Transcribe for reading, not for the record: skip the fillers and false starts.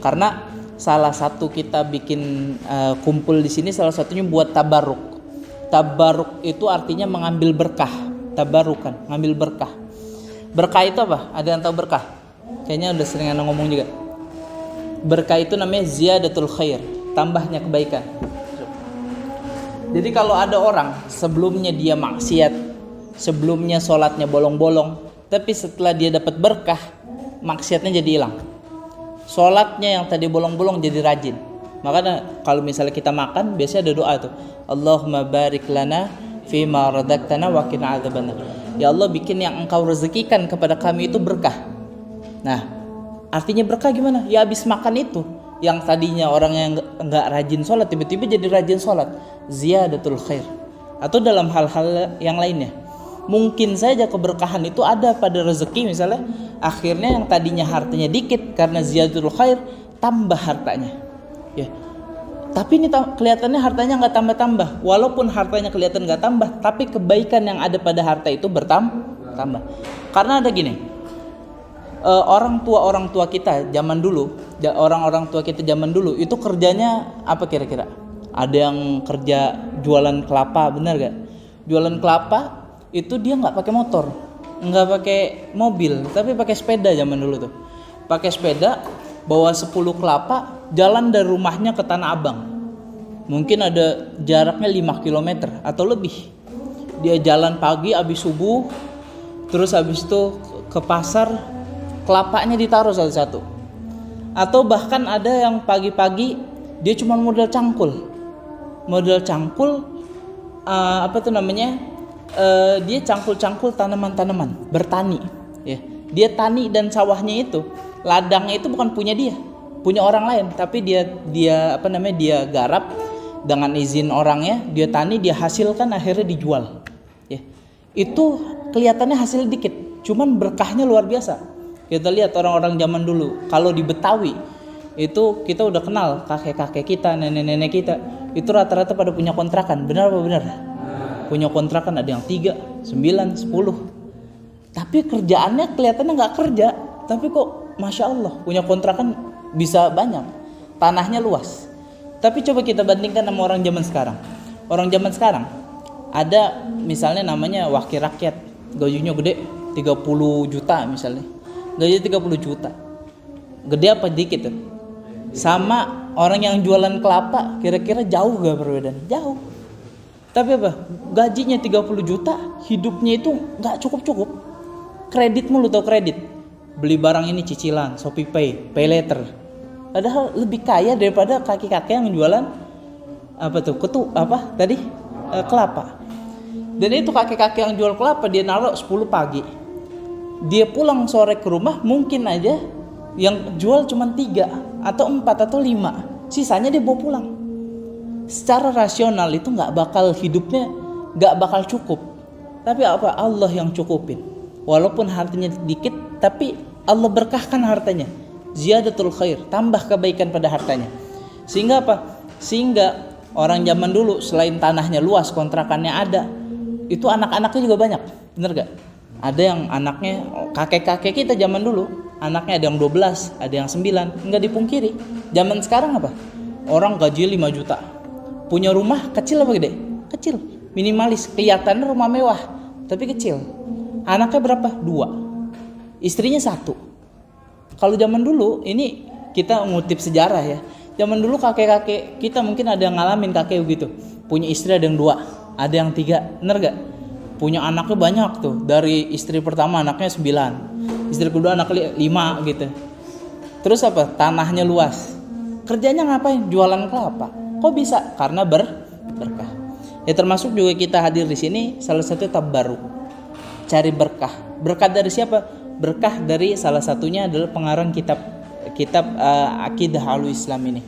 Karena salah satu kita bikin kumpul di sini salah satunya buat tabaruk. Tabaruk itu artinya mengambil berkah. Tabarukan, ngambil berkah. Berkah itu apa? Ada yang tahu berkah? Kayaknya udah sering ana ngomong juga. Berkah itu namanya ziyadatul khair, tambahnya kebaikan. Jadi kalau ada orang sebelumnya dia maksiat, sebelumnya sholatnya bolong-bolong, tapi setelah dia dapat berkah, maksiatnya jadi hilang. Sholatnya yang tadi bolong-bolong jadi rajin. Makanya kalau misalnya kita makan, biasanya ada doa tuh, Allahumma barik lana fima razaqtana wa qina adzabannar. Ya Allah, bikin yang engkau rezekikan kepada kami itu berkah. Nah, artinya berkah gimana? Ya habis makan itu, yang tadinya orang yang enggak rajin sholat tiba-tiba jadi rajin sholat, ziyadatul khair. Atau dalam hal-hal yang lainnya, mungkin saja keberkahan itu ada pada rezeki. Misalnya akhirnya yang tadinya hartanya dikit, karena ziyadatul khair tambah hartanya ya. Tapi ini kelihatannya hartanya nggak tambah-tambah. Walaupun hartanya kelihatan nggak tambah, tapi kebaikan yang ada pada harta itu bertambah. Karena ada gini, orang tua kita zaman dulu, orang tua kita zaman dulu itu kerjanya apa kira-kira? Ada yang kerja jualan kelapa, benar gak? Jualan kelapa itu dia nggak pakai motor, nggak pakai mobil, tapi pakai sepeda zaman dulu tuh. Pakai sepeda, bawa 10 kelapa, jalan dari rumahnya ke Tanah Abang. Mungkin ada jaraknya 5 km atau lebih. Dia jalan pagi habis subuh, terus habis itu ke pasar, kelapanya ditaruh satu-satu. Atau bahkan ada yang pagi-pagi dia cuma modal cangkul. Dia cangkul-cangkul tanaman-tanaman, bertani ya. Dia tani dan sawahnya itu, ladangnya itu bukan punya dia, punya orang lain, tapi dia garap dengan izin orangnya, dia tani, dia hasilkan, akhirnya dijual ya. Itu kelihatannya hasil dikit, cuman berkahnya luar biasa. Kita lihat orang-orang zaman dulu, kalau di Betawi itu kita udah kenal, kakek-kakek kita, nenek-nenek kita itu rata-rata pada punya kontrakan. Benar apa benar? Punya kontrakan, ada yang 3, 9, 10. Tapi kerjaannya kelihatannya nggak kerja, tapi kok Masya Allah punya kontrakan bisa banyak, tanahnya luas. Tapi coba kita bandingkan sama orang zaman sekarang. Orang zaman sekarang ada misalnya namanya wakil rakyat, gajinya gede 30 juta misalnya. Gajinya 30 juta. Gede apa dikit tuh? Sama orang yang jualan kelapa, kira-kira jauh gak perbedaan? Jauh. Tapi apa? Gajinya 30 juta, hidupnya itu gak cukup-cukup. Kredit mulu, tau kredit. Beli barang ini cicilan, Shopee Pay, Pay Later. Padahal lebih kaya daripada kakek-kakek yang jualan kelapa. Dan itu kakek-kakek yang jual kelapa, dia naruh 10 pagi. Dia pulang sore ke rumah, mungkin aja yang jual cuma 3 atau 4 atau 5. Sisanya dia bawa pulang. Secara rasional itu gak bakal hidupnya, gak bakal cukup. Tapi apa? Allah yang cukupin. Walaupun hartanya sedikit, tapi Allah berkahkan hartanya. Ziyadatul khair, tambah kebaikan pada hartanya. Sehingga apa? Sehingga orang zaman dulu selain tanahnya luas, kontrakannya ada, itu anak-anaknya juga banyak. Bener gak? Ada yang anaknya, kakek-kakek kita zaman dulu, anaknya ada yang 12, ada yang 9. Enggak dipungkiri. Zaman sekarang apa? Orang gaji 5 juta. Punya rumah kecil apa gede? Kecil. Minimalis, kelihatannya rumah mewah, tapi kecil. Anaknya berapa? 2. Istrinya 1. Kalau zaman dulu, ini kita ngutip sejarah ya. Zaman dulu kakek-kakek kita mungkin ada yang ngalamin kakek begitu. Punya istri ada yang 2, ada yang 3. Bener gak? Punya anaknya banyak tuh. Dari istri pertama anaknya 9. Istri kedua anaknya 5 gitu. Terus apa? Tanahnya luas. Kerjanya ngapain? Jualan kelapa. Kok bisa? Karena berkah. Ya termasuk juga kita hadir di sini salah satu tabarruk. Cari berkah. Berkah dari siapa? Berkah dari salah satunya adalah pengarang kitab Aqidah Ahlul Islam ini.